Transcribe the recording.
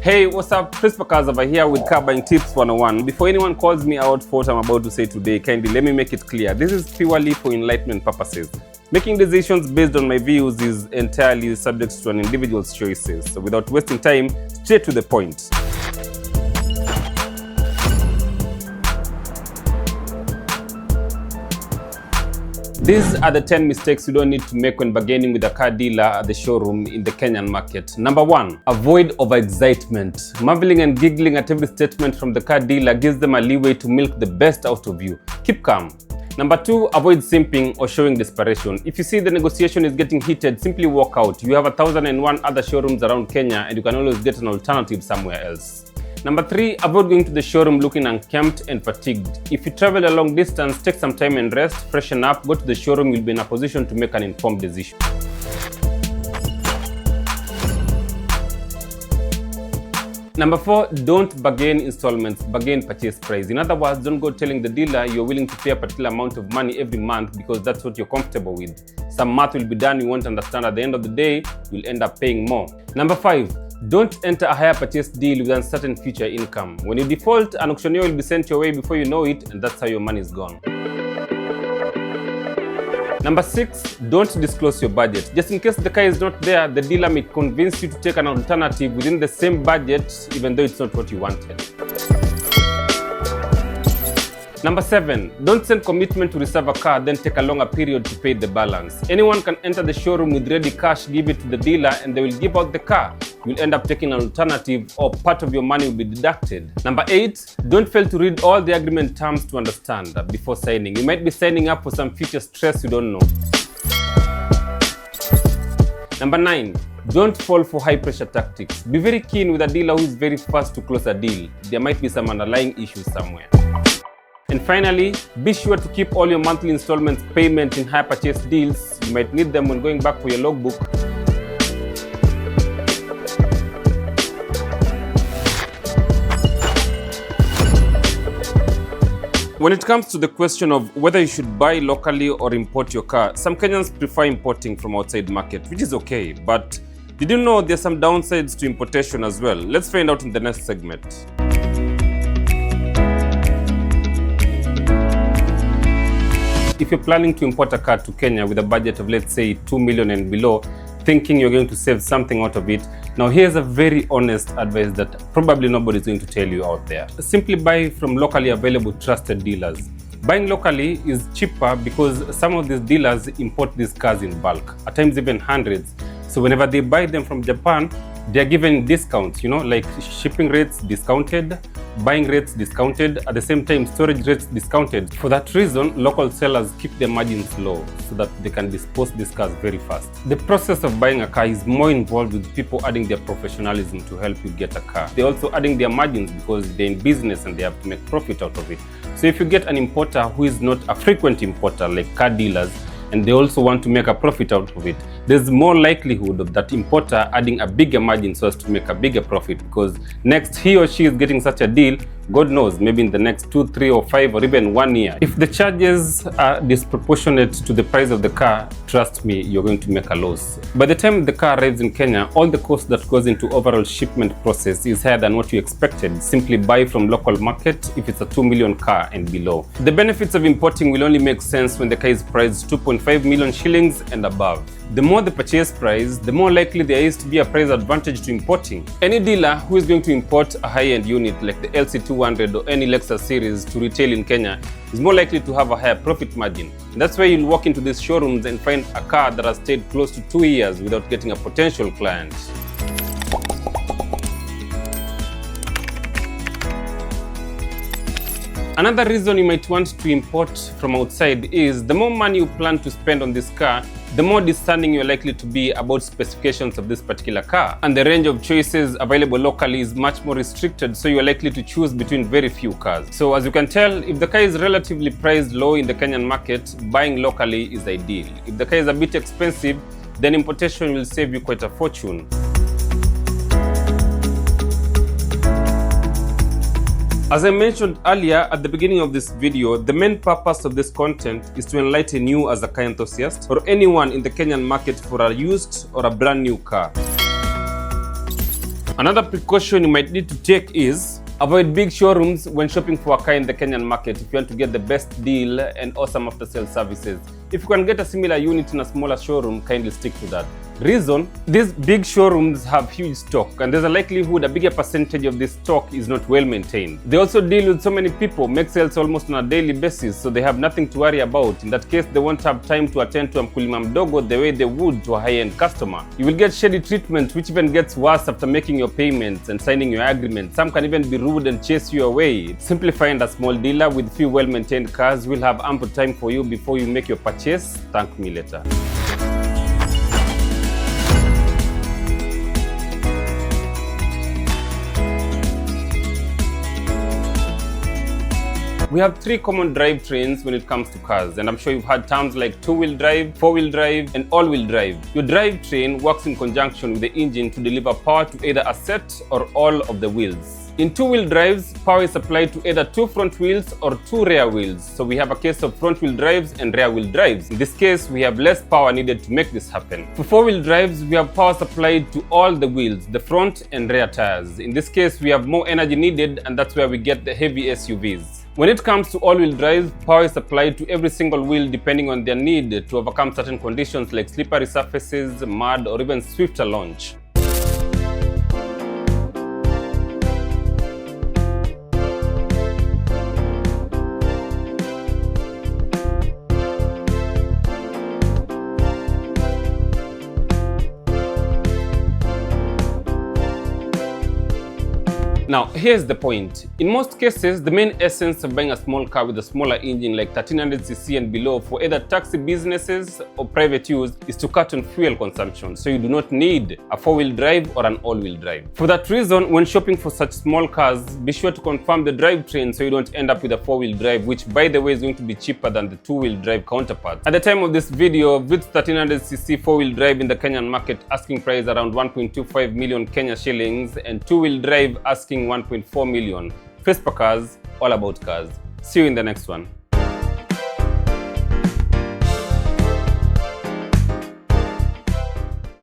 Hey, what's up? Chris Pakaz over here with Car Buying Tips 101. Before anyone calls me out for what I'm about to say today, kindly let me make it clear. This is purely for enlightenment purposes. Making decisions based on my views is entirely subject to an individual's choices. So without wasting time, straight to the point. These are the 10 mistakes you don't need to make when bargaining with a car dealer at the showroom in the Kenyan market. Number 1, avoid overexcitement. Marveling and giggling at every statement from the car dealer gives them a leeway to milk the best out of you. Keep calm. Number 2, avoid simping or showing desperation. If you see the negotiation is getting heated, simply walk out. You have 1,001 other showrooms around Kenya and you can always get an alternative somewhere else. Number 3, avoid going to the showroom looking unkempt and fatigued. If you travel a long distance, take some time and rest, freshen up, go to the showroom, you'll be in a position to make an informed decision. Number 4, don't bargain installments, bargain purchase price. In other words, don't go telling the dealer you're willing to pay a particular amount of money every month because that's what you're comfortable with. Some math will be done you won't understand. At the end of the day, you'll end up paying more. Number 5, don't enter a hire purchase deal with uncertain future income. When you default, an auctioneer will be sent your way before you know it, and that's how your money is gone. Number 6, don't disclose your budget. Just in case the car is not there, the dealer may convince you to take an alternative within the same budget, even though it's not what you wanted. Number 7, don't send commitment to reserve a car, then take a longer period to pay the balance. Anyone can enter the showroom with ready cash, give it to the dealer, and they will give out the car. You'll end up taking an alternative or part of your money will be deducted. Number 8, don't fail to read all the agreement terms to understand before signing. You might be signing up for some future stress you don't know. Number 9, don't fall for high pressure tactics. Be very keen with a dealer who is very fast to close a deal. There might be some underlying issues somewhere. And finally, be sure to keep all your monthly installments payment in hire purchase deals. You might need them when going back for your logbook. When it comes to the question of whether you should buy locally or import your car, some Kenyans prefer importing from outside market, which is okay. But did you know there's some downsides to importation as well? Let's find out in the next segment. If you're planning to import a car to Kenya with a budget of, let's say, 2 million and below, thinking you're going to save something out of it, now here's a very honest advice that probably nobody's going to tell you out there. Simply buy from locally available trusted dealers. Buying locally is cheaper because some of these dealers import these cars in bulk, at times even hundreds. So whenever they buy them from Japan, they're given discounts, like shipping rates discounted, buying rates discounted, at the same time storage rates discounted. For that reason, local sellers keep their margins low so that they can dispose these cars very fast. The process of buying a car is more involved with people adding their professionalism to help you get a car. They're also adding their margins because they're in business and they have to make profit out of it. So if you get an importer who is not a frequent importer like car dealers, and they also want to make a profit out of it, there's more likelihood of that importer adding a bigger margin so as to make a bigger profit, because next he or she is getting such a deal, God knows, maybe in the next 2, 3 or 5 or even 1 year. If the charges are disproportionate to the price of the car, trust me, you're going to make a loss. By the time the car arrives in Kenya, all the cost that goes into overall shipment process is higher than what you expected. Simply buy from local market if it's a 2 million car and below. The benefits of importing will only make sense when the car is priced 2.5 million shillings and above. The more the purchase price, the more likely there is to be a price advantage to importing. Any dealer who is going to import a high-end unit like the LC200 or any Lexus series to retail in Kenya is more likely to have a higher profit margin. And that's why you'll walk into these showrooms and find a car that has stayed close to 2 years without getting a potential client. Another reason you might want to import from outside is the more money you plan to spend on this car, the more discerning you're likely to be about specifications of this particular car. And the range of choices available locally is much more restricted, so you're likely to choose between very few cars. So as you can tell, if the car is relatively priced low in the Kenyan market, buying locally is ideal. If the car is a bit expensive, then importation will save you quite a fortune. As I mentioned earlier at the beginning of this video, the main purpose of this content is to enlighten you as a car enthusiast or anyone in the Kenyan market for a used or a brand new car. Another precaution you might need to take is avoid big showrooms when shopping for a car in the Kenyan market if you want to get the best deal and awesome after-sales services. If you can get a similar unit in a smaller showroom, kindly stick to that. Reason, these big showrooms have huge stock and there's a likelihood a bigger percentage of this stock is not well maintained. They also deal with so many people, make sales almost on a daily basis, so they have nothing to worry about. In that case, they won't have time to attend to a mkulima mdogo the way they would to a high-end customer. You will get shady treatment, which even gets worse after making your payments and signing your agreement. Some can even be rude and chase you away. Simply find a small dealer with few well-maintained cars. We'll have ample time for you before you make your purchase. Thank me later. We have three common drivetrains when it comes to cars, and I'm sure you've heard terms like two-wheel drive, four-wheel drive, and all-wheel drive. Your drivetrain works in conjunction with the engine to deliver power to either a set or all of the wheels. In two-wheel drives, power is supplied to either two front wheels or two rear wheels. So we have a case of front-wheel drives and rear-wheel drives. In this case, we have less power needed to make this happen. For four-wheel drives, we have power supplied to all the wheels, the front and rear tires. In this case, we have more energy needed, and that's where we get the heavy SUVs. When it comes to all-wheel drive, power is applied to every single wheel depending on their need to overcome certain conditions like slippery surfaces, mud, or even swifter launch. Now, here's the point. In most cases, the main essence of buying a small car with a smaller engine like 1300cc and below for either taxi businesses or private use is to cut on fuel consumption, so you do not need a four-wheel drive or an all-wheel drive. For that reason, when shopping for such small cars, be sure to confirm the drivetrain so you don't end up with a four-wheel drive, which by the way is going to be cheaper than the two-wheel drive counterpart. At the time of this video, Vitz 1300cc four-wheel drive in the Kenyan market asking price around 1.25 million Kenya shillings and two-wheel drive asking 1.4 million. Vespa Cars, all about cars. See you in the next one.